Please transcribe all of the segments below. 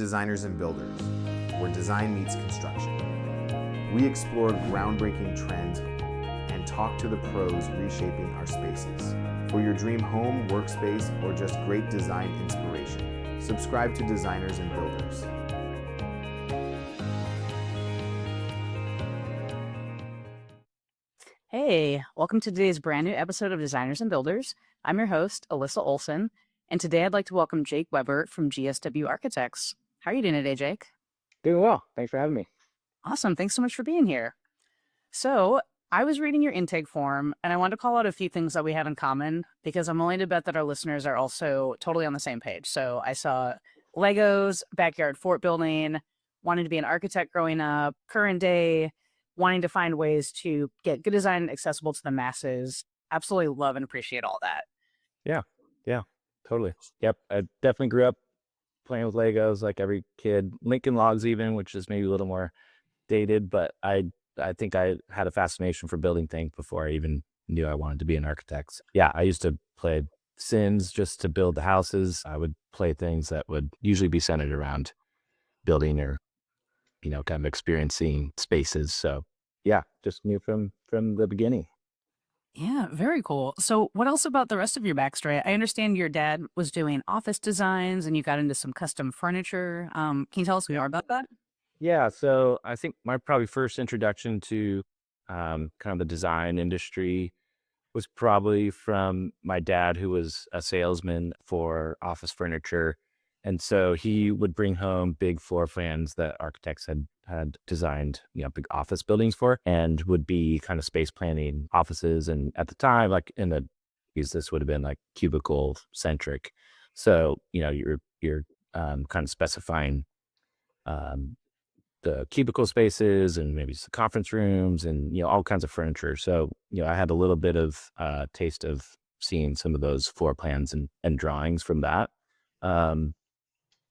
Designers and Builders, where design meets construction. We explore groundbreaking trends and talk to the pros reshaping our spaces. For your dream home, workspace, or just great design inspiration, subscribe to Designers and Builders. Hey, welcome to today's brand new episode of Designers and Builders. I'm your host, Alyssa Olson, and today I'd like to welcome Jake Weber from GSW Architects. How are you doing today, Jake? Doing well. Thanks for having me. Awesome. Thanks so much for being here. So, I was reading your intake form, and I wanted to call out a few things that we have in common because I'm willing to bet that our listeners are also totally on the same page. So, I saw Legos, backyard fort building, wanting to be an architect growing up, current day, wanting to find ways to get good design accessible to the masses. Absolutely love and appreciate all that. Yeah, totally. Yep. I definitely grew up playing with Legos like every kid. Lincoln Logs even, which is maybe a little more dated, but I think I had a fascination for building things before I even knew I wanted to be an architect. Yeah, I used to play Sims just to build the houses. I would play things that would usually be centered around building or, kind of experiencing spaces. So yeah, just knew from the beginning. Yeah, very cool. So, what else about the rest of your backstory? I understand your dad was doing office designs and you got into some custom furniture. Can you tell us more about that? Yeah, so I think my probably first introduction to kind of the design industry was probably from my dad, who was a salesman for office furniture. And so he would bring home big floor plans that architects had designed, big office buildings for, and would be kind of space planning offices. And at the time, like in the this would have been like cubicle centric. So, you're kind of specifying um, the cubicle spaces and maybe the conference rooms and all kinds of furniture. So I had a little bit of taste of seeing some of those floor plans and drawings from that. Um,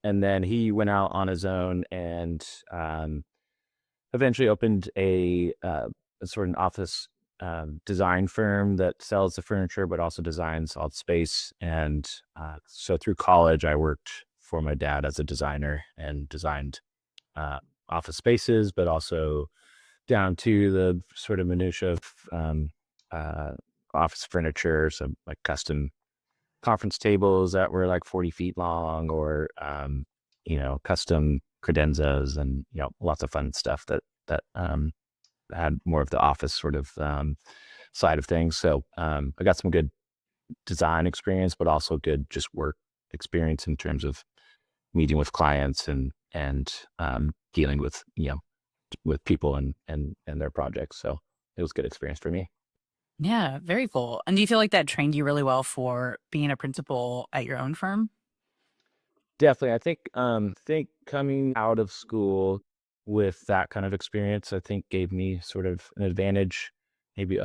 and then he went out on his own and eventually opened a sort of an office design firm that sells the furniture but also designs all the space. And so through college, I worked for my dad as a designer and designed uh, office spaces, but also down to the sort of minutia of uh, office furniture, so like custom conference tables that were like 40 feet long, or custom credenzas, and lots of fun stuff that had more of the office sort of side of things. So I got some good design experience, but also good just work experience in terms of meeting with clients and dealing with people and their projects. So it was a good experience for me. Yeah, very cool. And do you feel like that trained you really well for being a principal at your own firm? Definitely. I think coming out of school with that kind of experience, I think gave me sort of an advantage maybe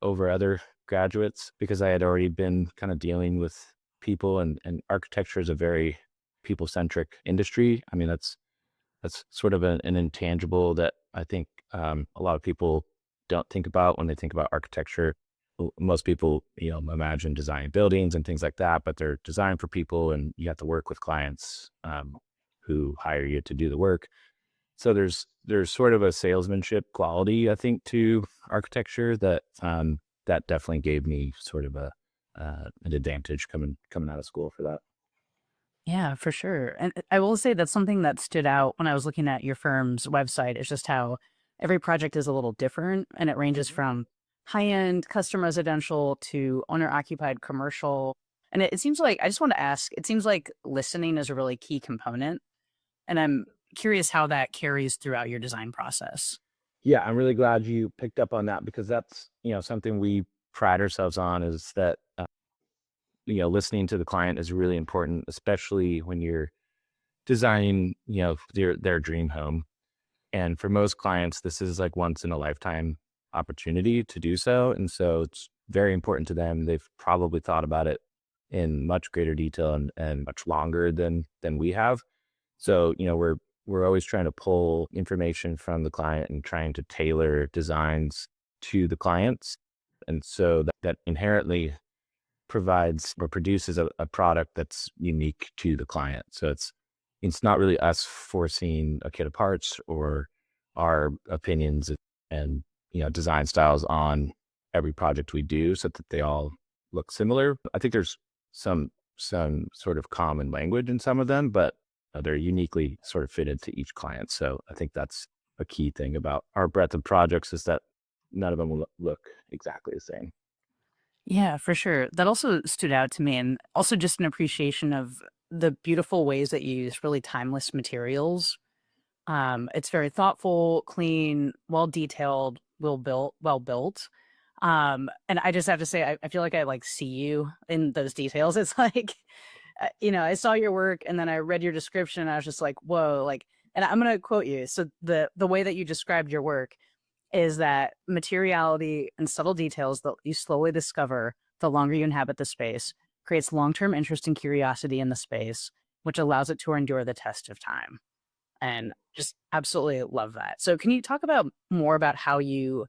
over other graduates, because I had already been kind of dealing with people, and architecture is a very people centric industry. I mean, that's sort of an intangible that I think a lot of people don't think about when they think about architecture. Most people, imagine designing buildings and things like that, but they're designed for people, and you have to work with clients who hire you to do the work. So there's sort of a salesmanship quality, I think, to architecture that definitely gave me sort of an advantage coming out of school for that. Yeah, for sure. And I will say that's something that stood out when I was looking at your firm's website is just how every project is a little different and it ranges Mhm. from high-end custom residential to owner-occupied commercial. And it seems like I just want to ask, it seems like listening is a really key component. And I'm curious how that carries throughout your design process. Yeah, I'm really glad you picked up on that, because that's, something we pride ourselves on, is that, listening to the client is really important, especially when you're designing, their dream home. And for most clients, this is like once in a lifetime opportunity to do so. And so it's very important to them. They've probably thought about it in much greater detail and much longer than we have. So, we're always trying to pull information from the client and trying to tailor designs to the clients. And so that inherently provides or produces a product that's unique to the client. So it's not really us forcing a kit of parts or our opinions and design styles on every project we do so that they all look similar. I think there's some sort of common language in some of them, but they're uniquely sort of fitted to each client. So I think that's a key thing about our breadth of projects, is that none of them will look exactly the same. Yeah, for sure. That also stood out to me, and also just an appreciation of the beautiful ways that you use really timeless materials. It's very thoughtful, clean, well detailed, well built. And I just have to say, I feel like I like see you in those details. It's like, I saw your work and then I read your description and I was just like, whoa, like, and I'm gonna quote you. So the way that you described your work is that materiality and subtle details that you slowly discover the longer you inhabit the space creates long-term interest and curiosity in the space, which allows it to endure the test of time. And just absolutely love that. So can you talk about more about how you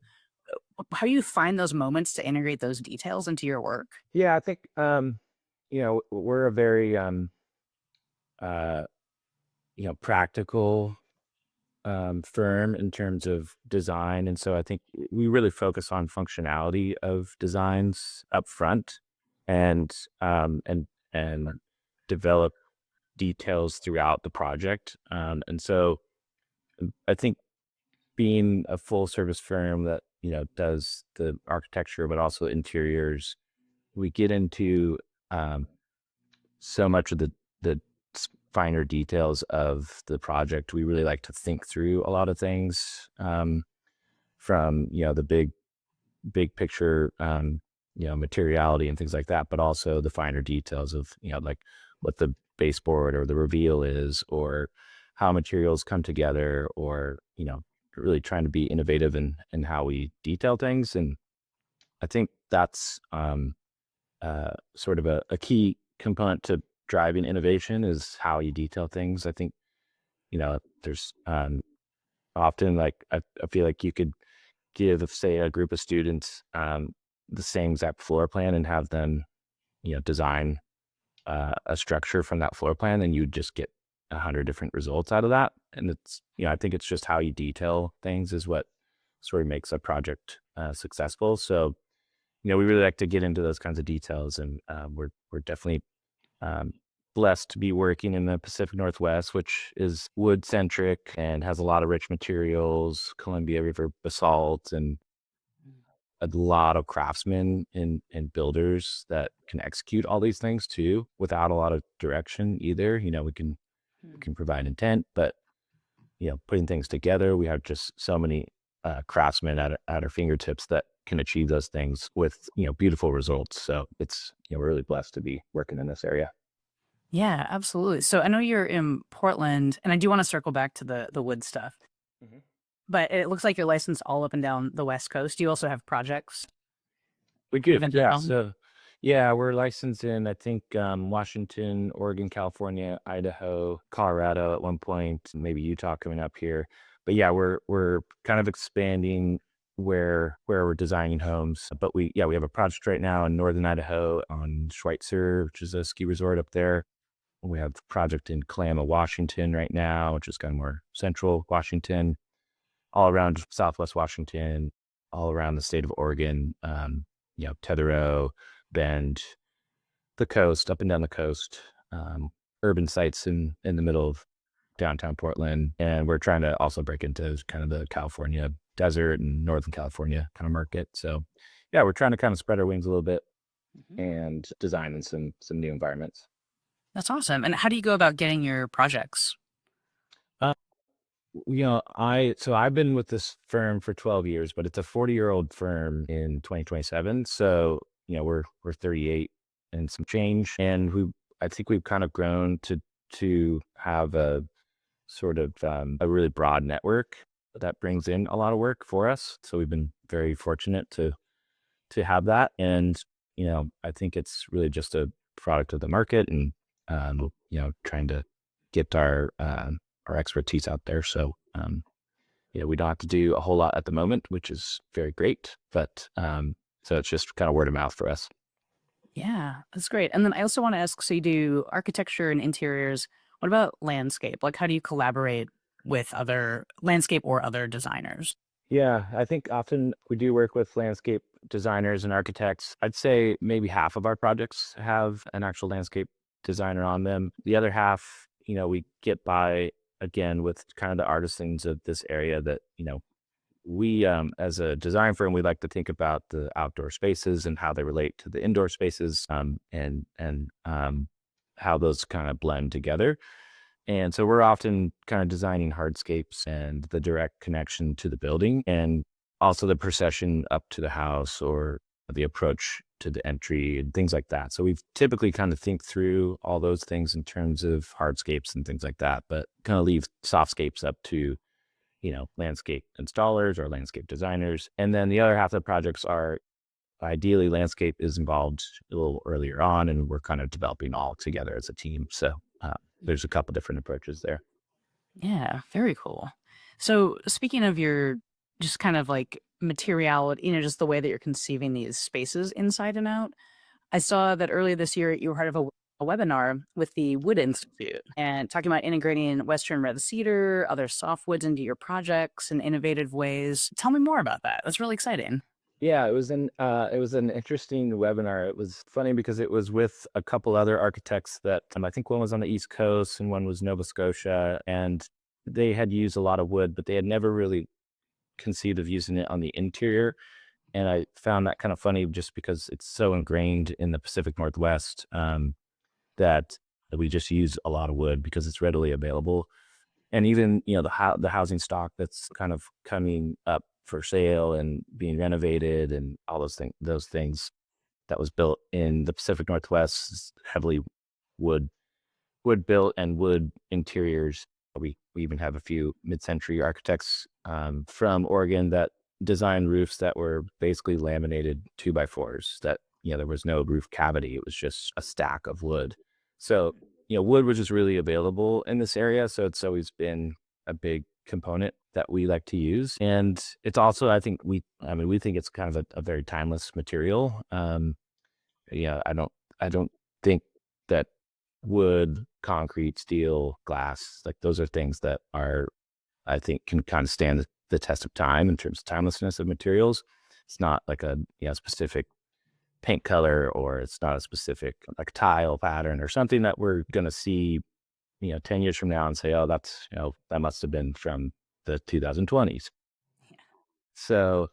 find those moments to integrate those details into your work? Yeah, I think we're a very uh practical firm in terms of design, and so I think we really focus on functionality of designs up front, and and develop details throughout the project. And so I think being a full service firm that does the architecture but also interiors, we get into um, so much of the finer details of the project. We really like to think through a lot of things, from the big picture, materiality and things like that, but also the finer details of like what the baseboard or the reveal is, or how materials come together, or really trying to be innovative in how we detail things. And I think that's sort of a key component to driving innovation, is how you detail things. I think there's often, like, I feel like you could give, say, a group of students the same exact floor plan and have them design a structure from that floor plan, and you just get 100 different results out of that. And it's I think it's just how you detail things is what sort of makes a project successful. So we really like to get into those kinds of details, and we're definitely um, blessed to be working in the Pacific Northwest, which is wood centric and has a lot of rich materials, Columbia River basalt, and a lot of craftsmen and builders that can execute all these things too, without a lot of direction either. We can provide intent, but putting things together, we have just so many craftsmen at our fingertips that can achieve those things with beautiful results. So it's we're really blessed to be working in this area. Yeah, absolutely. So I know you're in Portland, and I do want to circle back to the wood stuff, Mhm. but it looks like you're licensed all up and down the West Coast. Do you also have projects We do, even yeah. down? So, yeah, we're licensed in, I think, Washington, Oregon, California, Idaho, Colorado at one point, maybe Utah coming up here. But yeah, we're kind of expanding where we're designing homes. But we have a project right now in northern Idaho on Schweitzer, which is a ski resort up there. We have a project in Kalama, Washington right now, which is kind of more central Washington, all around Southwest Washington, all around the state of Oregon, Tetherow, Bend, the coast, up and down the coast, urban sites in the middle of downtown Portland. And we're trying to also break into kind of the California desert and Northern California kind of market. So yeah, we're trying to kind of spread our wings a little bit Mhm. and design in some new environments. That's awesome. And how do you go about getting your projects? I've been with this firm for 12 years, but it's a 40-year-old firm in 2027. So, we're 38 and some change. And I think we've kind of grown to have a sort of a really broad network that brings in a lot of work for us. So we've been very fortunate to have that. And, I think it's really just a product of the market, and trying to get our expertise out there. So we don't have to do a whole lot at the moment, which is very great. But so it's just kind of word of mouth for us. Yeah, that's great. And then I also want to ask, so you do architecture and interiors. What about landscape? Like, how do you collaborate with other landscape or other designers? Yeah, I think often we do work with landscape designers and architects. I'd say maybe half of our projects have an actual landscape designer on them. The other half, we get by again with kind of the artisans of this area that, we as a design firm, we like to think about the outdoor spaces and how they relate to the indoor spaces, and how those kind of blend together. And so we're often kind of designing hardscapes and the direct connection to the building and also the procession up to the house or the approach to the entry and things like that. So we've typically kind of think through all those things in terms of hardscapes and things like that, but kind of leave softscapes up to, landscape installers or landscape designers. And then the other half of the projects are ideally landscape is involved a little earlier on, and we're kind of developing all together as a team. So there's a couple different approaches there. Yeah, very cool. So, speaking of your just kind of like materiality, just the way that you're conceiving these spaces inside and out, I saw that earlier this year you were part of a webinar with the Wood Institute and talking about integrating Western red cedar, other softwoods into your projects in innovative ways. Tell me more about that. That's really exciting. Yeah, it was an interesting webinar. It was funny because it was with a couple other architects that I think one was on the East Coast and one was Nova Scotia, and they had used a lot of wood, but they had never really conceived of using it on the interior. And I found that kind of funny just because it's so ingrained in the Pacific Northwest, that we just use a lot of wood because it's readily available. And even, the housing stock that's kind of coming up for sale and being renovated and all those things that was built in the Pacific Northwest is heavily wood wood built and wood interiors. We even have a few mid-century architects from Oregon that designed roofs that were basically laminated 2x4s. That there was no roof cavity; it was just a stack of wood. So wood was just really available in this area, so it's always been a big component that we like to use. And it's also, I mean, we think it's kind of a very timeless material. Yeah, I don't think that wood, concrete, steel, glass, like those are things that are, I think, can kind of stand the test of time in terms of timelessness of materials. It's not like a specific paint color, or it's not a specific like tile pattern or something that we're gonna see 10 years from now and say, oh, that must have been from the 2020s. So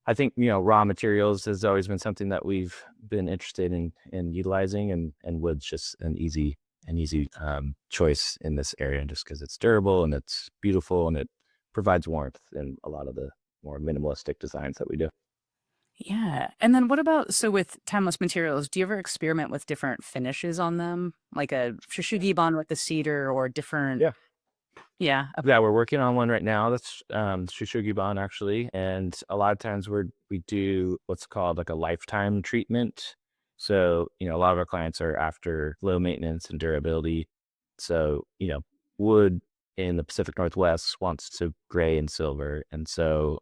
I think, raw materials has always been something that we've been interested in utilizing, and wood's just an easy choice in this area, just because it's durable and it's beautiful and it provides warmth in a lot of the more minimalistic designs that we do. Yeah. And then what about so with timeless materials, do you ever experiment with different finishes on them? Like a Shushugiban with the cedar or different Yeah. yeah. Yeah, we're working on one right now that's Shushugiban actually, and a lot of times we do what's called like a lifetime treatment. So, a lot of our clients are after low maintenance and durability. So, wood in the Pacific Northwest wants to gray and silver. And so,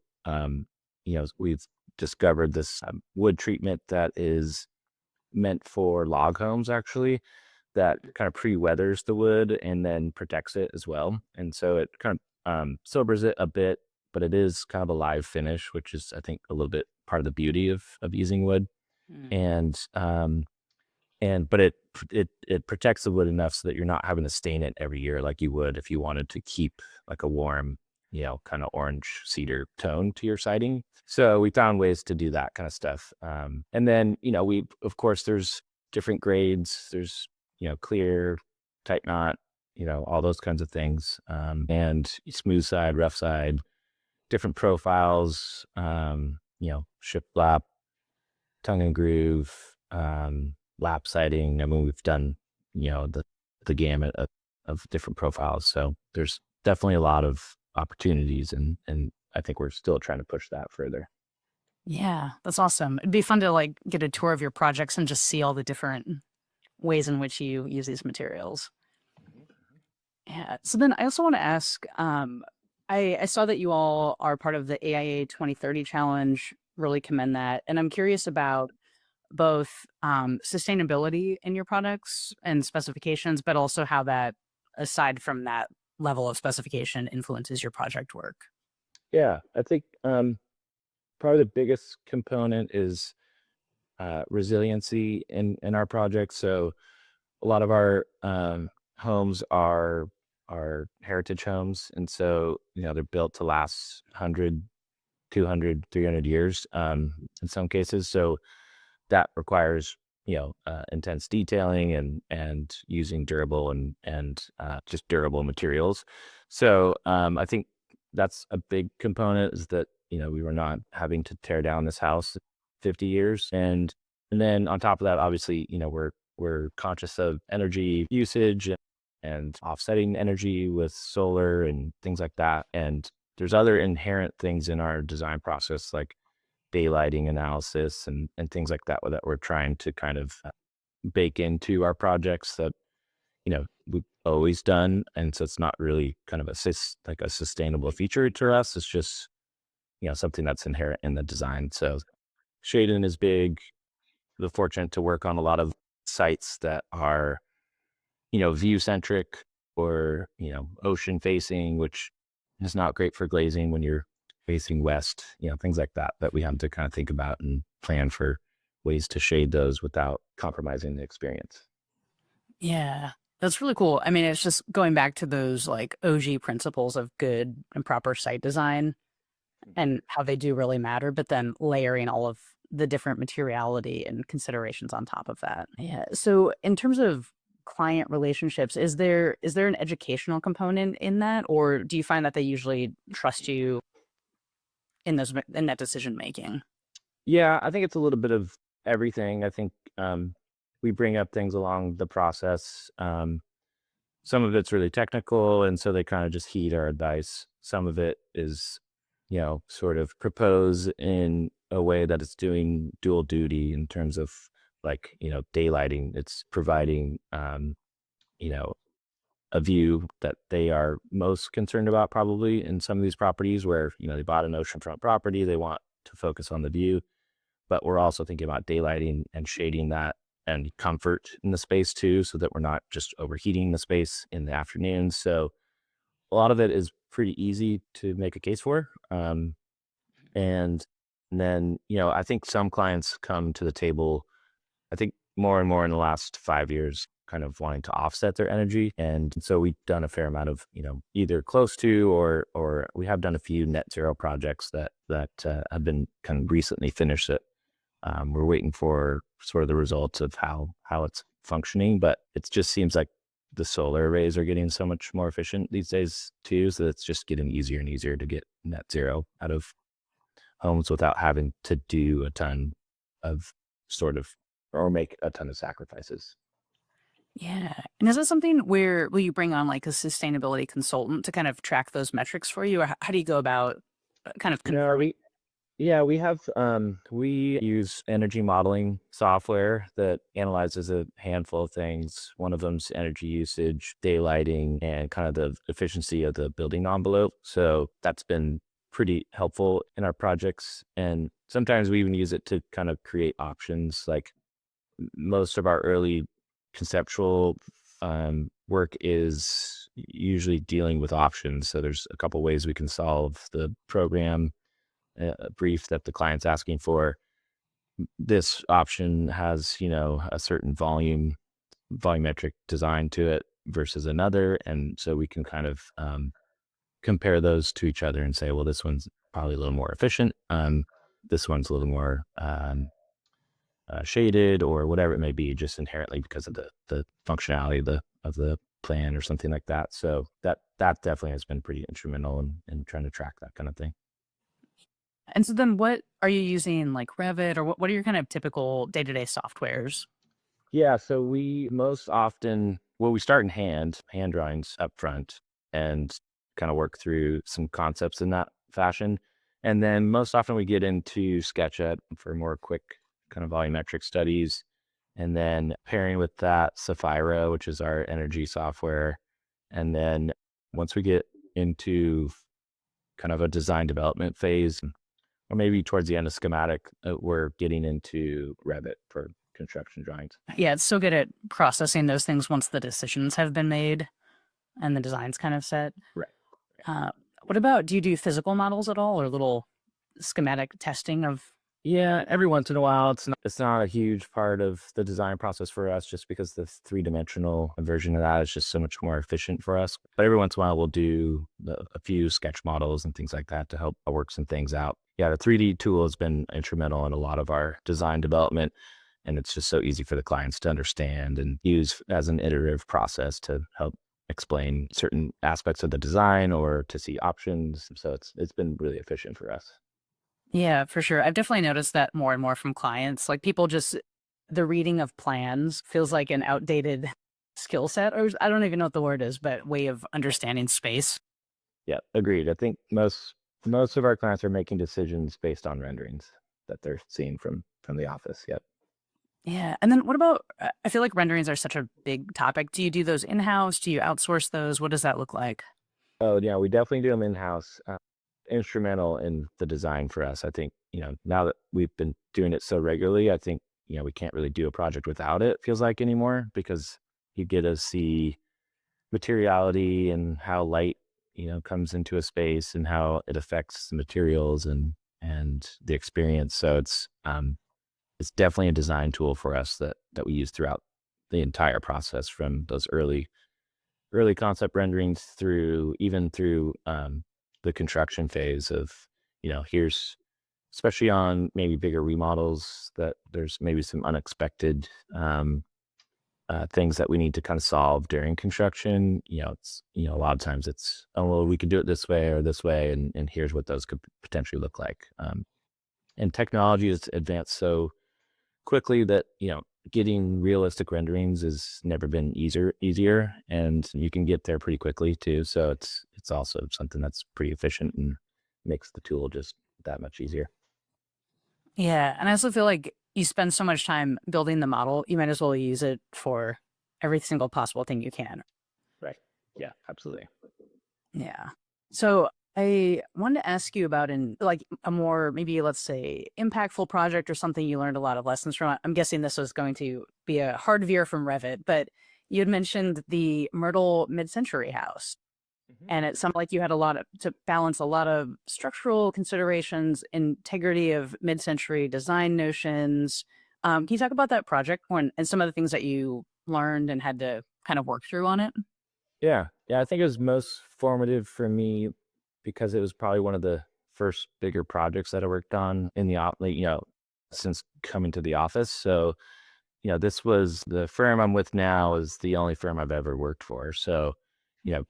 we've discovered this wood treatment that is meant for log homes actually, that kind of pre-weathers the wood and then protects it as well. And so it kind of sobers it a bit, but it is kind of a live finish, which is, I think, a little bit part of the beauty of using wood. Mm. And but it protects the wood enough so that you're not having to stain it every year like you would if you wanted to keep like a warm, kind of orange cedar tone to your siding. So we found ways to do that kind of stuff. And then, we, of course, there's different grades. There's, clear, tight knot, all those kinds of things. And smooth side, rough side, different profiles, shiplap, tongue and groove, lap siding. I mean, we've done, the gamut of different profiles. So there's definitely a lot of opportunities, and I think we're still trying to push that further. Yeah, that's awesome. It'd be fun to like get a tour of your projects and just see all the different ways in which you use these materials. Yeah. So then I also want to ask, I saw that you all are part of the AIA 2030 challenge. Really commend that. And I'm curious about both sustainability in your products and specifications, but also how that aside from that level of specification influences your project work? Yeah, I think probably the biggest component is resiliency in our project. So a lot of our homes are heritage homes, and so they're built to last 100, 200, 300 years in some cases. So that requires intense detailing and using durable and just durable materials. So I think that's a big component, is that we were not having to tear down this house 50 years. And then on top of that, obviously we're conscious of energy usage and offsetting energy with solar and things like that. And there's other inherent things in our design process, like daylighting analysis and things like that we're trying to kind of bake into our projects that we've always done. And so it's not really kind of like a sustainable feature to us. It's just something that's inherent in the design. So shading is big. We're fortunate to work on a lot of sites that are view centric, or ocean facing, which is not great for glazing when you're facing west, things like that we have to kind of think about and plan for ways to shade those without compromising the experience. Yeah, that's really cool. I mean, it's just going back to those like OG principles of good and proper site design and how they do really matter, but then layering all of the different materiality and considerations on top of that. Yeah. So in terms of client relationships, is there an educational component in that, or do you find that they usually trust you in that decision making? Yeah, I think it's a little bit of everything. I think we bring up things along the process. Some of it's really technical, and so they kind of just heed our advice. Some of it is, sort of propose in a way that it's doing dual duty in terms of, like, daylighting. It's providing, you know, a view that they are most concerned about, probably in some of these properties where, they bought an oceanfront property, they want to focus on the view, but we're also thinking about daylighting and shading that and comfort in the space too, so that we're not just overheating the space in the afternoon. So a lot of it is pretty easy to make a case for. And then, I think some clients come to the table, I think more and more in the last 5 years, kind of wanting to offset their energy. And so we've done a fair amount of, either close to, or we have done a few net zero projects that have been kind of recently finished. We're waiting for sort of the results of how it's functioning, but it just seems like the solar arrays are getting so much more efficient these days too. So it's just getting easier and easier to get net zero out of homes without having to do a ton of sort of, or make a ton of sacrifices. Yeah. And is that something where will you bring on like a sustainability consultant to kind of track those metrics for you? Or how do you go about kind of No, confirming? we have we use energy modeling software that analyzes a handful of things. One of them's energy usage, daylighting, and kind of the efficiency of the building envelope. So that's been pretty helpful in our projects. And sometimes we even use it to kind of create options. Like, most of our early conceptual work is usually dealing with options. So there's a couple ways we can solve the program brief that the client's asking for. This option has, a certain volumetric design to it versus another. And so we can kind of compare those to each other and say, well, this one's probably a little more efficient. This one's a little more shaded, or whatever it may be, just inherently because of the functionality of the plan or something like that. So that definitely has been pretty instrumental in trying to track that kind of thing. And so then what are you using like Revit, or what are your kind of typical day-to-day softwares? Yeah, so we most often, well, we start in hand drawings up front, and kind of work through some concepts in that fashion. And then most often we get into SketchUp for more quick kind of volumetric studies. And then pairing with that, Sapphira, which is our energy software. And then once we get into kind of a design development phase, or maybe towards the end of schematic, we're getting into Revit for construction drawings. Yeah, it's so good at processing those things once the decisions have been made. and the design's kind of set. Right. Uh, what about, do you do physical models at all or little schematic testing of? Yeah, every once in a while, it's not a huge part of the design process for us, just because the three-dimensional version of that is just so much more efficient for us. But every once in a while, we'll do a few sketch models and things like that to help work some things out. Yeah, the 3D tool has been instrumental in a lot of our design development, and it's just so easy for the clients to understand and use as an iterative process to help explain certain aspects of the design or to see options. So it's been really efficient for us. Yeah, for sure. I've definitely noticed that more and more from clients. Like people just, the reading of plans feels like an outdated skill set, or I don't even know what the word is, but way of understanding space. Yeah, agreed. I think most of our clients are making decisions based on renderings that they're seeing from the office. Yep. Yeah. And then what about, I feel like renderings are such a big topic. Do you do those in house? Do you outsource those? What does that look like? Oh, yeah, we definitely do them in house. Instrumental in the design for us. I think now that we've been doing it so regularly, I think we can't really do a project without it. Feels like anymore, because you get to see materiality and how light comes into a space and how it affects the materials and the experience. So it's definitely a design tool for us that we use throughout the entire process, from those early concept renderings through even through the construction phase of here's, especially on maybe bigger remodels, that there's maybe some unexpected things that we need to kind of solve during construction. It's a lot of times it's, oh well, we could do it this way or this way, and here's what those could potentially look like. And technology has advanced so quickly that getting realistic renderings has never been easier, and you can get there pretty quickly too. So it's also something that's pretty efficient and makes the tool just that much easier. Yeah. And I also feel like you spend so much time building the model, you might as well use it for every single possible thing you can. Right. Yeah, absolutely. Yeah. So I wanted to ask you about, in like a more, maybe let's say, impactful project or something you learned a lot of lessons from. I'm guessing this was going to be a hard veer from Revit, but you had mentioned the Myrtle mid-century house, Mhm. and it sounded like you had a lot of, to balance a lot of structural considerations, integrity of mid-century design notions. Can you talk about that project more, and some of the things that you learned and had to kind of work through on it? Yeah, I think it was most formative for me because it was probably one of the first bigger projects that I worked on in the like, since coming to the office. So this was the firm I'm with now is the only firm I've ever worked for. So,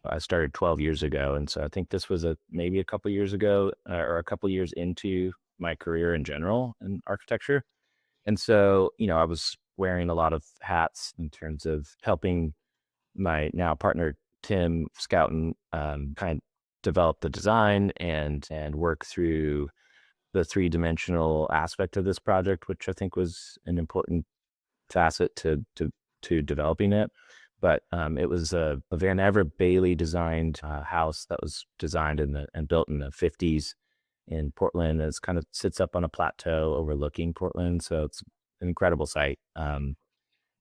I started 12 years ago. And so I think this was maybe a couple years ago, or a couple years into my career in general in architecture. And so, I was wearing a lot of hats in terms of helping my now partner, Tim Schouten, kind of develop the design and work through the three-dimensional aspect of this project, which I think was an important facet to developing it. But it was a Van Everett Bailey designed house that was designed and built in the 50s in Portland. It's kind of sits up on a plateau overlooking Portland, so it's an incredible site. And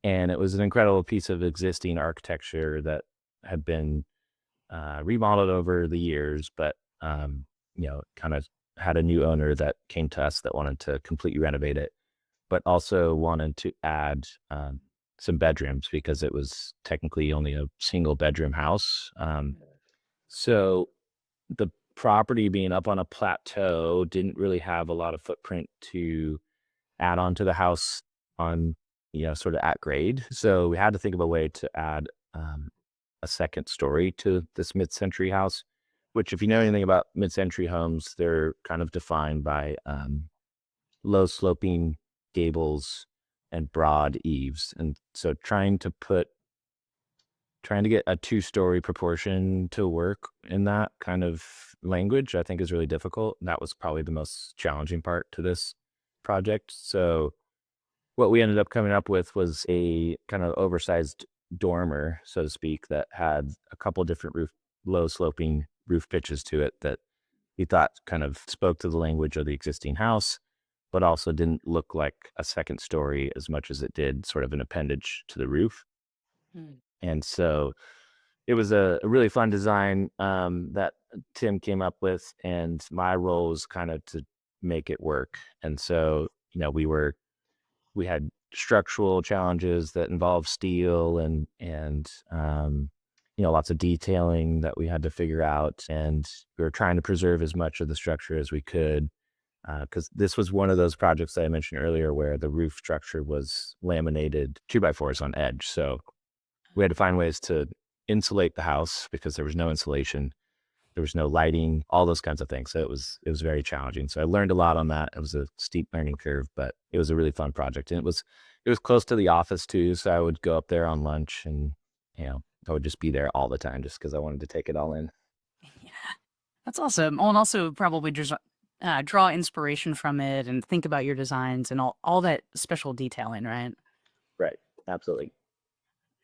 it was an incredible piece of existing architecture that had been remodeled over the years, but kind of had a new owner that came to us that wanted to completely renovate it, but also wanted to add some bedrooms because it was technically only a single bedroom house. So the property being up on a plateau didn't really have a lot of footprint to add on to the house on, sort of at grade. So we had to think of a way to add a second story to this mid-century house, which, if you know anything about mid-century homes, they're kind of defined by low sloping gables and broad eaves. And so trying to get a two-story proportion to work in that kind of language, I think, is really difficult. And that was probably the most challenging part to this project. So what we ended up coming up with was a kind of oversized dormer, so to speak, that had a couple different low sloping roof pitches to it that we thought kind of spoke to the language of the existing house, but also didn't look like a second story as much as it did sort of an appendage to the roof. Hmm. And so it was a really fun design that Tim came up with, and my role was kind of to make it work. And so, we had structural challenges that involved steel and lots of detailing that we had to figure out, and we were trying to preserve as much of the structure as we could, because this was one of those projects that I mentioned earlier where the roof structure was laminated 2x4s on edge. So we had to find ways to insulate the house because there was no insulation, there was no lighting, all those kinds of things. So it was very challenging. So I learned a lot on that. It was a steep learning curve, but it was a really fun project. And it was close to the office too. So I would go up there on lunch, and I would just be there all the time just because I wanted to take it all in. Yeah, that's awesome. Oh, and also probably just draw inspiration from it and think about your designs and all that special detailing, right? Right. Absolutely.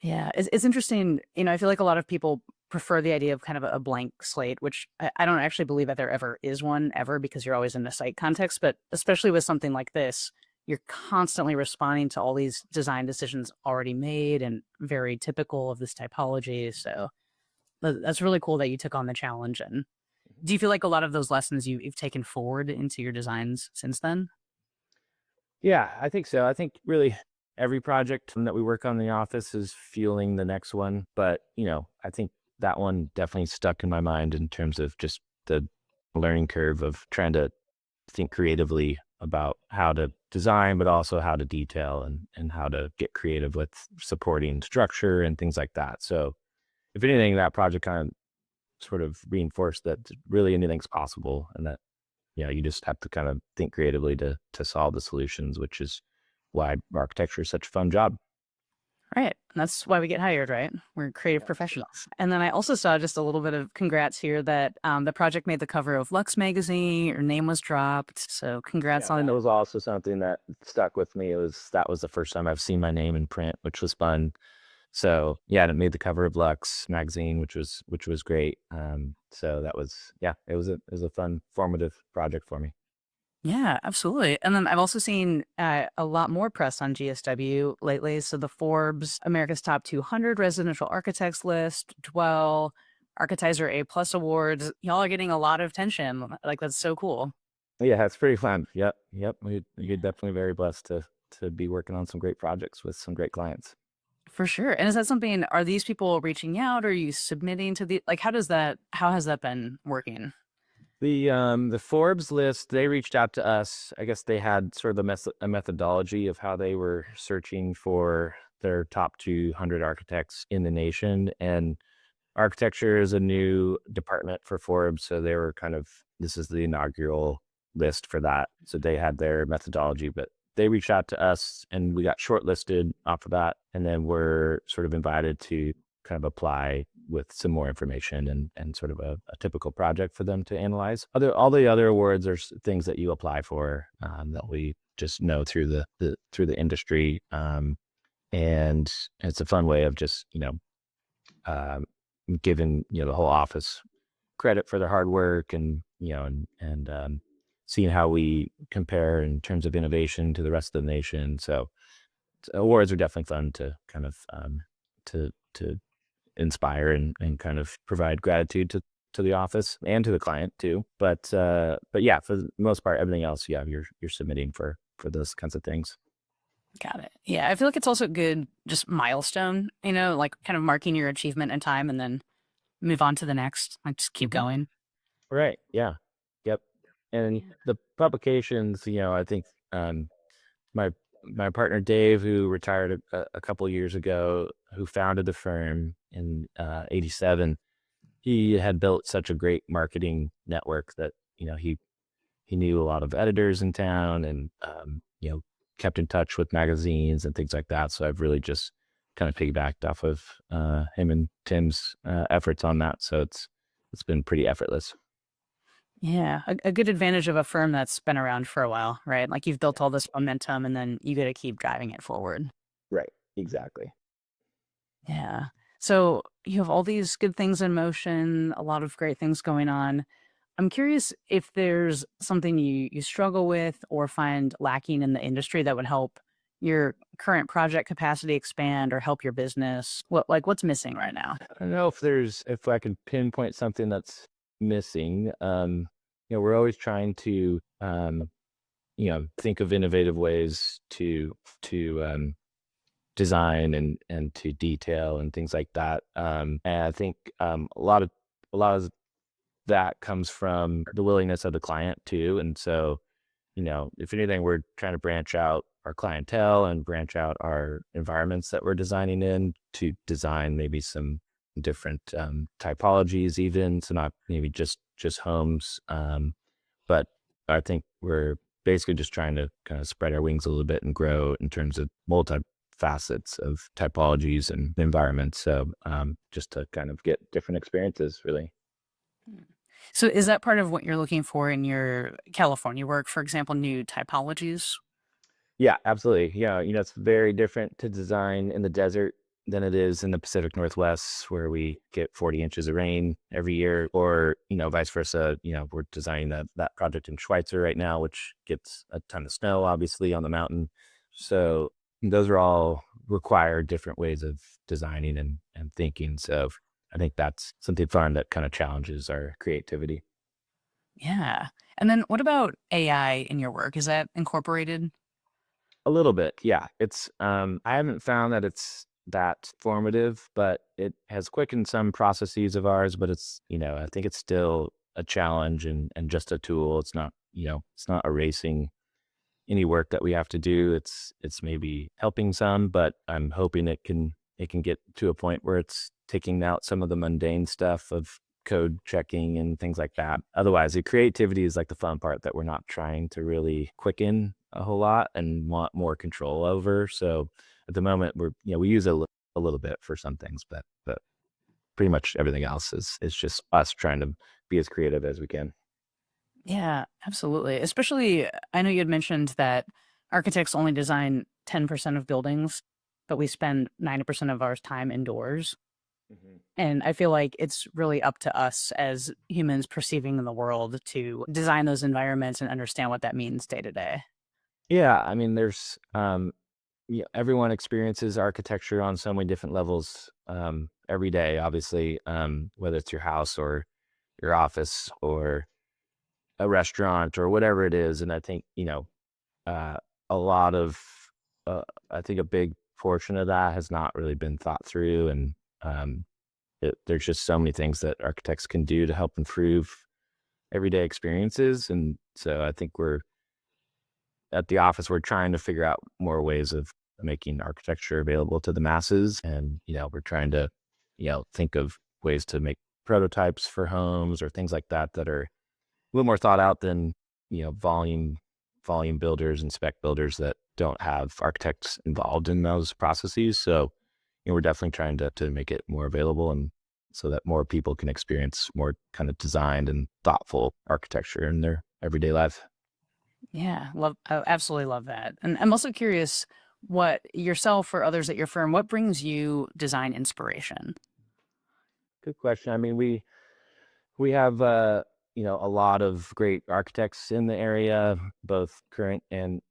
Yeah, it's interesting. I feel like a lot of people prefer the idea of kind of a blank slate, which I don't actually believe that there ever is one ever because you're always in a site context. But especially with something like this, you're constantly responding to all these design decisions already made and very typical of this typology. So that's really cool that you took on the challenge. And do you feel like a lot of those lessons you've taken forward into your designs since then? Yeah, I think so. I think really every project that we work on in the office is fueling the next one. But, I think that one definitely stuck in my mind in terms of just the learning curve of trying to think creatively about how to design, but also how to detail and how to get creative with supporting structure and things like that. So, if anything, that project kind of sort of reinforced that really anything's possible, and that you just have to kind of think creatively to solve the solutions, which is why architecture is such a fun job. Right. And that's why we get hired, right? We're creative professionals. And then I also saw just a little bit of congrats here that the project made the cover of Lux magazine. Your name was dropped. So congrats Yeah, that on. was also something that stuck with me. That was the first time I've seen my name in print, which was fun. So yeah, and it made the cover of Lux magazine, which was great. So that was, yeah, it was a fun formative project for me. Yeah, absolutely. And then I've also seen a lot more press on GSW lately. So the Forbes America's Top 200 Residential Architects list, Dwell, Architizer A Plus Awards. Y'all are getting a lot of attention. Like, that's so cool. Yeah, it's pretty fun. Yep, yep. You're definitely very blessed to be working on some great projects with some great clients. For sure. And is that something, are these people reaching out? Are you submitting to like, how has that been working? The Forbes list, they reached out to us. I guess they had sort of a methodology of how they were searching for their top 200 architects in the nation. And architecture is a new department for Forbes, so they were this is the inaugural list for that. So they had their methodology, but they reached out to us and we got shortlisted off of that. And then we're sort of invited to kind of apply with some more information and sort of a typical project for them to analyze. All the other awards are things that you apply for, that we just know through the industry. And it's a fun way of just, um, giving, the whole office credit for their hard work, and seeing how we compare in terms of innovation to the rest of the nation. So awards are definitely fun to kind of, to inspire and kind of provide gratitude to the office and to the client too. But yeah, for the most part, everything else, yeah, you're submitting for those kinds of things. Got it. Yeah. I feel like it's also good, just milestone, like kind of marking your achievement in time and then move on to the next. Like, just keep Mhm. going. Right. Yeah. Yep. And Yeah. the publications, I think, my my partner Dave, who retired a couple years ago, who founded the firm in '87, he had built such a great marketing network that he knew a lot of editors in town, and kept in touch with magazines and things like that. So I've really just kind of piggybacked off of him and Tim's efforts on that. So it's been pretty effortless. Yeah. A good advantage of a firm that's been around for a while, right? Like, you've built Yeah. all this momentum and then you got to keep driving it forward. Right. Exactly. Yeah. So you have all these good things in motion, a lot of great things going on. I'm curious if there's something you struggle with or find lacking in the industry that would help your current project capacity expand or help your business? What's missing right now? I don't know if I can pinpoint something that's missing. We're always trying to, think of innovative ways to design and to detail and things like that. And I think a lot of that comes from the willingness of the client too. And so, if anything, we're trying to branch out our clientele and branch out our environments that we're designing in to design maybe some different typologies, even so not maybe just homes. But I think we're basically just trying to kind of spread our wings a little bit and grow in terms of multi facets of typologies and environments. So just to kind of get different experiences, really. Hmm. So is that part of what you're looking for in your California work, for example, new typologies? Yeah, absolutely. Yeah, it's very different to design in the desert than it is in the Pacific Northwest, where we get 40 inches of rain every year, or vice versa. We're designing that project in Schweitzer right now, which gets a ton of snow, obviously, on the mountain. So those are all require different ways of designing and thinking. So I think that's something fun that kind of challenges our creativity. Yeah. And then what about AI in your work? Is that incorporated? A little bit, yeah. I haven't found that it's that formative, but it has quickened some processes of ours, but I think it's still a challenge and just a tool. It's not erasing any work that we have to do. It's maybe helping some, but I'm hoping it can get to a point where it's taking out some of the mundane stuff of code checking and things like that. Otherwise, the creativity is like the fun part that we're not trying to really quicken a whole lot and want more control over. So at the moment, we use a little bit for some things, but pretty much everything else is just us trying to be as creative as we can. Yeah, absolutely. Especially, I know you had mentioned that architects only design 10% of buildings, but we spend 90% of our time indoors. Mhm. And I feel like it's really up to us as humans perceiving in the world to design those environments and understand what that means day to day. Yeah, I mean, everyone experiences architecture on so many different levels every day, obviously, whether it's your house or your office or a restaurant or whatever it is. And I think, uh, a lot of, I think a big portion of that has not really been thought through. And um, there's just so many things that architects can do to help improve everyday experiences. And so I think we're at the office, we're trying to figure out more ways of making architecture available to the masses. And, we're trying to, think of ways to make prototypes for homes or things like that are a little more thought out than, volume builders and spec builders that don't have architects involved in those processes. So, we're definitely trying to make it more available and so that more people can experience more kind of designed and thoughtful architecture in their everyday life. Yeah, I absolutely love that. And I'm also curious what yourself or others at your firm, what brings you design inspiration? Good question. I mean, we have a lot of great architects in the area, both current and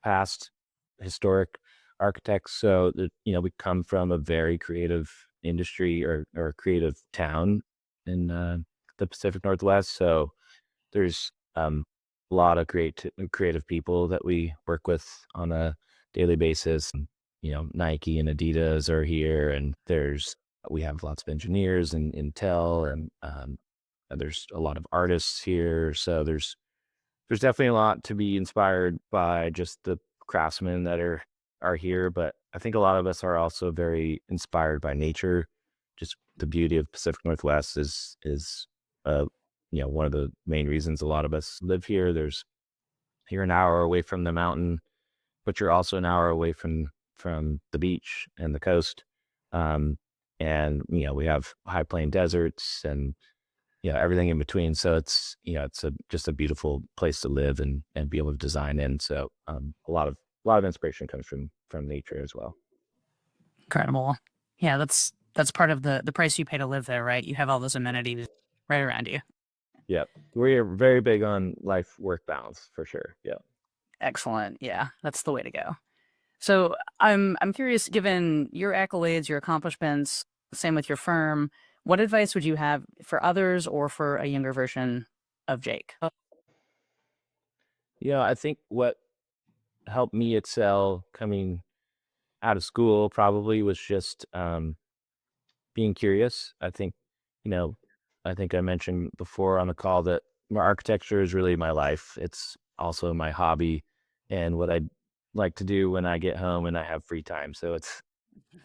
past historic architects. So that we come from a very creative industry or creative town in the Pacific Northwest. So there's a lot of creative people that we work with on a daily basis. Nike and Adidas are here, and we have lots of engineers and Intel, and there's a lot of artists here. So there's definitely a lot to be inspired by just the craftsmen that are here. But I think a lot of us are also very inspired by nature. Just the beauty of Pacific Northwest is uh one of the main reasons a lot of us live here. You're an hour away from the mountain, but you're also an hour away from the beach and the coast. Um, and we have high plain deserts and everything in between. So it's just a beautiful place to live and be able to design in. So a lot of inspiration comes from nature as well. Incredible. Yeah, that's part of the price you pay to live there, right? You have all those amenities right around you. Yep. We're very big on life work balance for sure. Yeah. Excellent. Yeah, that's the way to go. So I'm curious, given your accolades, your accomplishments, same with your firm, what advice would you have for others or for a younger version of Jake? I think what helped me excel coming out of school probably was just being curious. You know, I think I mentioned before on the call that my architecture is really my life. It's also my hobby and what I like to do when I get home and I have free time. So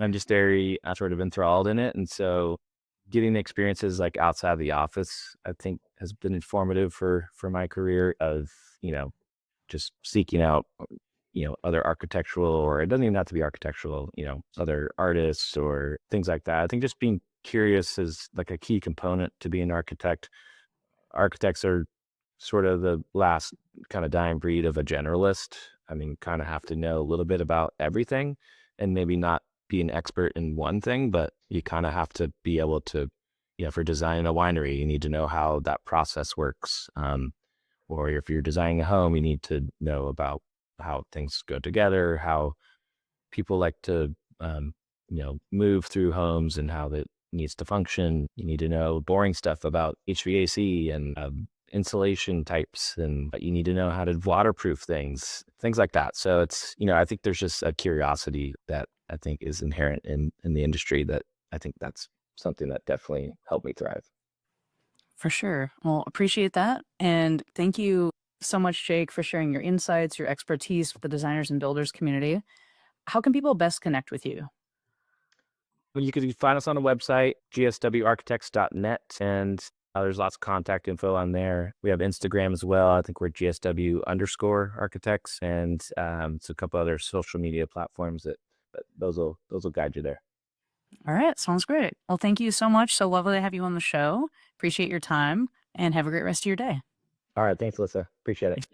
I'm just very sort of enthralled in it. And so getting experiences like outside of the office, I think has been informative for my career of, you know, just seeking out other architectural, or it doesn't even have to be architectural, other artists or things like that. I think just being curious is like a key component to be an architect. Architects are sort of the last kind of dying breed of a generalist. I mean, kind of have to know a little bit about everything and maybe not be an expert in one thing, but you kind of have to be able to, for designing a winery, you need to know how that process works. Or if you're designing a home, you need to know about how things go together, how people like to, move through homes and how that needs to function. You need to know boring stuff about HVAC and insulation types, and you need to know how to waterproof things like that. So it's, I think there's just a curiosity that I think is inherent in the industry that I think that's something that definitely helped me thrive. For sure. Well, appreciate that. And thank you so much, Jake, for sharing your insights, your expertise with the designers and builders community. How can people best connect with you? You could find us on the website, gswarchitects.net, and there's lots of contact info on there. We have Instagram as well. I think we're GSW_architects, and it's a couple other social media platforms but those will guide you there. All right. Sounds great. Well, thank you so much. So lovely to have you on the show. Appreciate your time and have a great rest of your day. All right, thanks, Alyssa. Appreciate it.